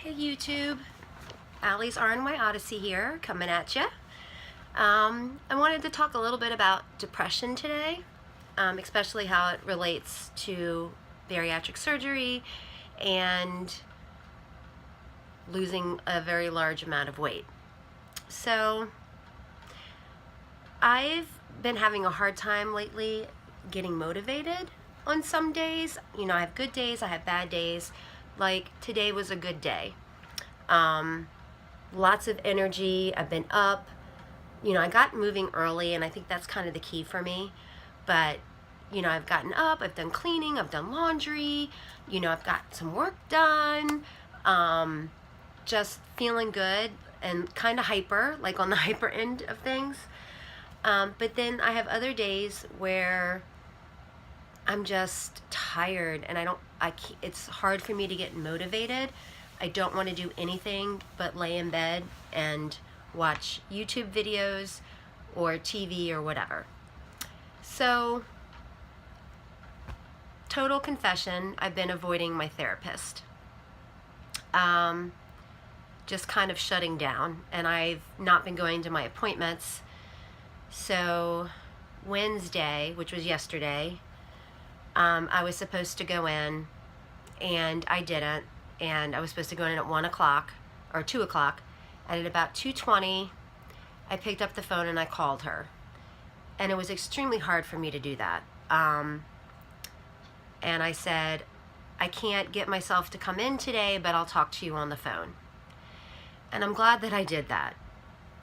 Hey YouTube, Allie's RNY Odyssey here, coming at you. I wanted to talk a little bit about depression today, especially how it relates to bariatric surgery and losing a very large amount of weight. So, I've been having a hard time lately getting motivated on some days. You know, I have good days, I have bad days. Like today was a good day. Lots of energy. I've been up. You know, I got moving early, and I think that's kind of the key for me. But, you know, I've gotten up, I've done cleaning, I've done laundry, you know, I've got some work done. Just feeling good and kind of hyper, like on the hyper end of things. But then I have other days where I'm just tired and it's hard for me to get motivated. I don't want to do anything but lay in bed and watch YouTube videos or TV or whatever. So, total confession, I've been avoiding my therapist. Just kind of shutting down, and I've not been going to my appointments. So, Wednesday, which was yesterday, I was supposed to go in, and I didn't, and I was supposed to go in at 1 o'clock, or 2 o'clock, and at about 2:20, I picked up the phone and I called her, and it was extremely hard for me to do that, and I said, I can't get myself to come in today, but I'll talk to you on the phone, and I'm glad that I did that,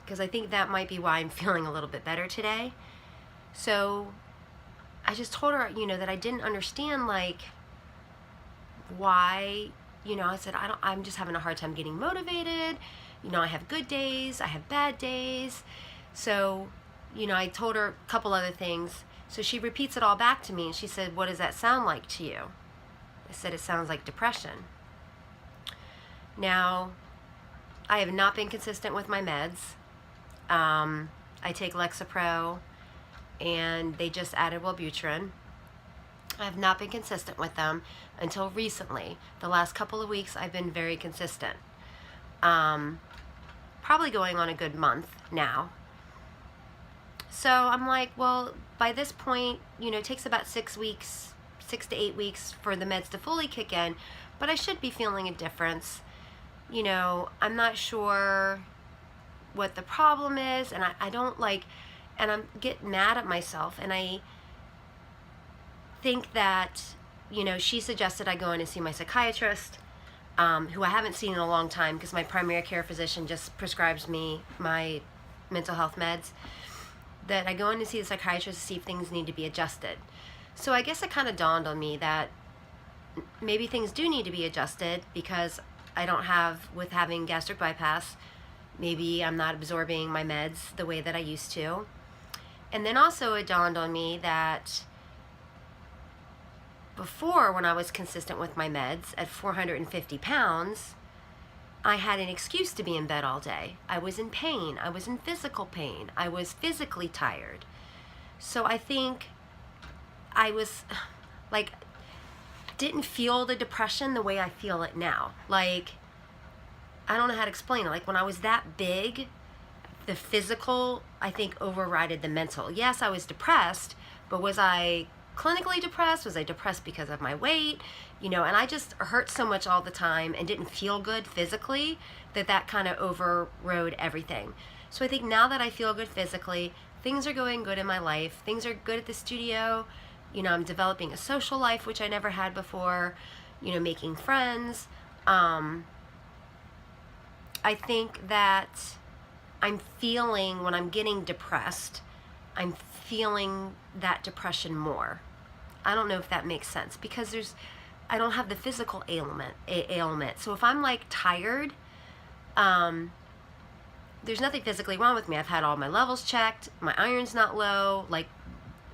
because I think that might be why I'm feeling a little bit better today. So I just told her, you know, that I didn't understand, like, why, you know, I said, I'm just having a hard time getting motivated. You know, I have good days, I have bad days. So, you know, I told her a couple other things. So she repeats it all back to me, and she said, what does that sound like to you? I said, it sounds like depression. Now, I have not been consistent with my meds. I take Lexapro, and they just added Wellbutrin. I have not been consistent with them until recently. The last couple of weeks, I've been very consistent. Probably going on a good month now. So I'm like, well, by this point, you know, it takes about 6 to 8 weeks for the meds to fully kick in, but I should be feeling a difference. You know, I'm not sure what the problem is, and I don't like, and I'm get mad at myself, and I think that, you know, she suggested I go in and see my psychiatrist, who I haven't seen in a long time because my primary care physician just prescribes me my mental health meds, that I go in and see the psychiatrist to see if things need to be adjusted. So I guess it kind of dawned on me that maybe things do need to be adjusted because I don't have, with having gastric bypass, maybe I'm not absorbing my meds the way that I used to. And then also it dawned on me that before, when I was consistent with my meds at 450 pounds, I had an excuse to be in bed all day. I was in pain. I was in physical pain. I was physically tired. So I think I was, like, didn't feel the depression the way I feel it now. Like, I don't know how to explain it. Like, when I was that big, the physical, I think, overrided the mental. Yes, I was depressed, but was I clinically depressed? Was I depressed because of my weight? You know, and I just hurt so much all the time and didn't feel good physically that kind of overrode everything. So I think now that I feel good physically, things are going good in my life. Things are good at the studio. You know, I'm developing a social life, which I never had before. You know, making friends. I think that I'm feeling, when I'm getting depressed, I'm feeling that depression more. I don't know if that makes sense, because I don't have the physical ailment. So if I'm like tired, there's nothing physically wrong with me. I've had all my levels checked, my iron's not low, like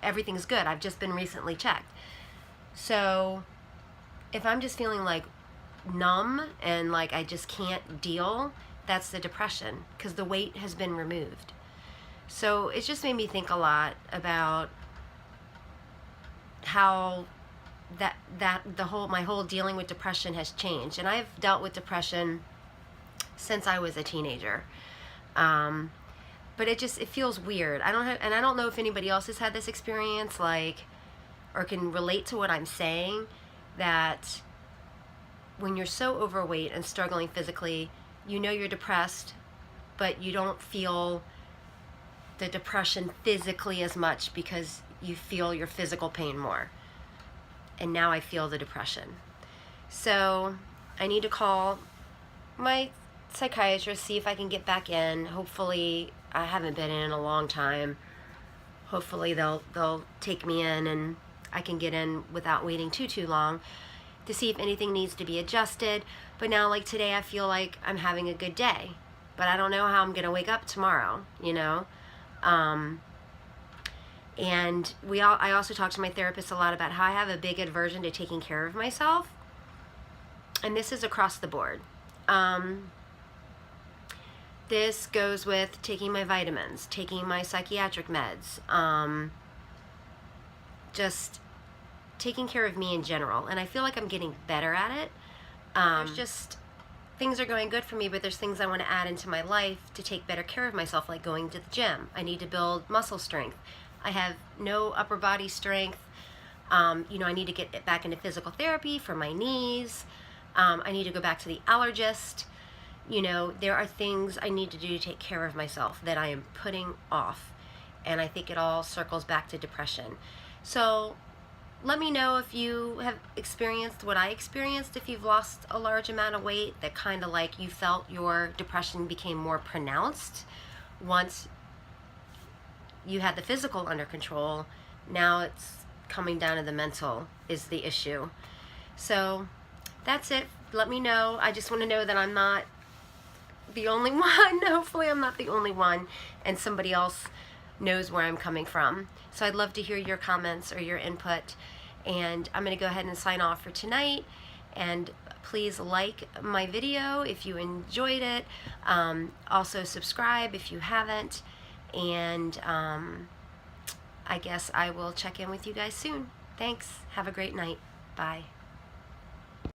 everything's good. I've just been recently checked. So if I'm just feeling like numb and like I just can't deal, that's the depression, because the weight has been removed. So it just made me think a lot about how my whole dealing with depression has changed. And I've dealt with depression since I was a teenager. But it feels weird. I don't know if anybody else has had this experience, like, or can relate to what I'm saying, that when you're so overweight and struggling physically, you know you're depressed, but you don't feel the depression physically as much because you feel your physical pain more. And now I feel the depression. So I need to call my psychiatrist, see if I can get back in. Hopefully, I haven't been in a long time. Hopefully they'll take me in and I can get in without waiting too long, to see if anything needs to be adjusted. But now, like today, I feel like I'm having a good day, but I don't know how I'm gonna wake up tomorrow, you know? And I also talked to my therapist a lot about how I have a big aversion to taking care of myself. And this is across the board. This goes with taking my vitamins, taking my psychiatric meds, just taking care of me in general. And I feel like I'm getting better at it. There's just, things are going good for me, but there's things I want to add into my life to take better care of myself, like going to the gym. I need to build muscle strength. I have no upper body strength. You know, I need to get back into physical therapy for my knees. I need to go back to the allergist. You know, there are things I need to do to take care of myself that I am putting off. And I think it all circles back to depression. So let me know if you have experienced what I experienced, if you've lost a large amount of weight, that kind of like you felt your depression became more pronounced once you had the physical under control. Now it's coming down to the mental is the issue. So that's it. Let me know. I just want to know that I'm not the only one. Hopefully I'm not the only one, and somebody else knows where I'm coming from. So I'd love to hear your comments or your input. And I'm going to go ahead and sign off for tonight. And please like my video if you enjoyed it. Also subscribe if you haven't. And I guess I will check in with you guys soon. Thanks. Have a great night. Bye.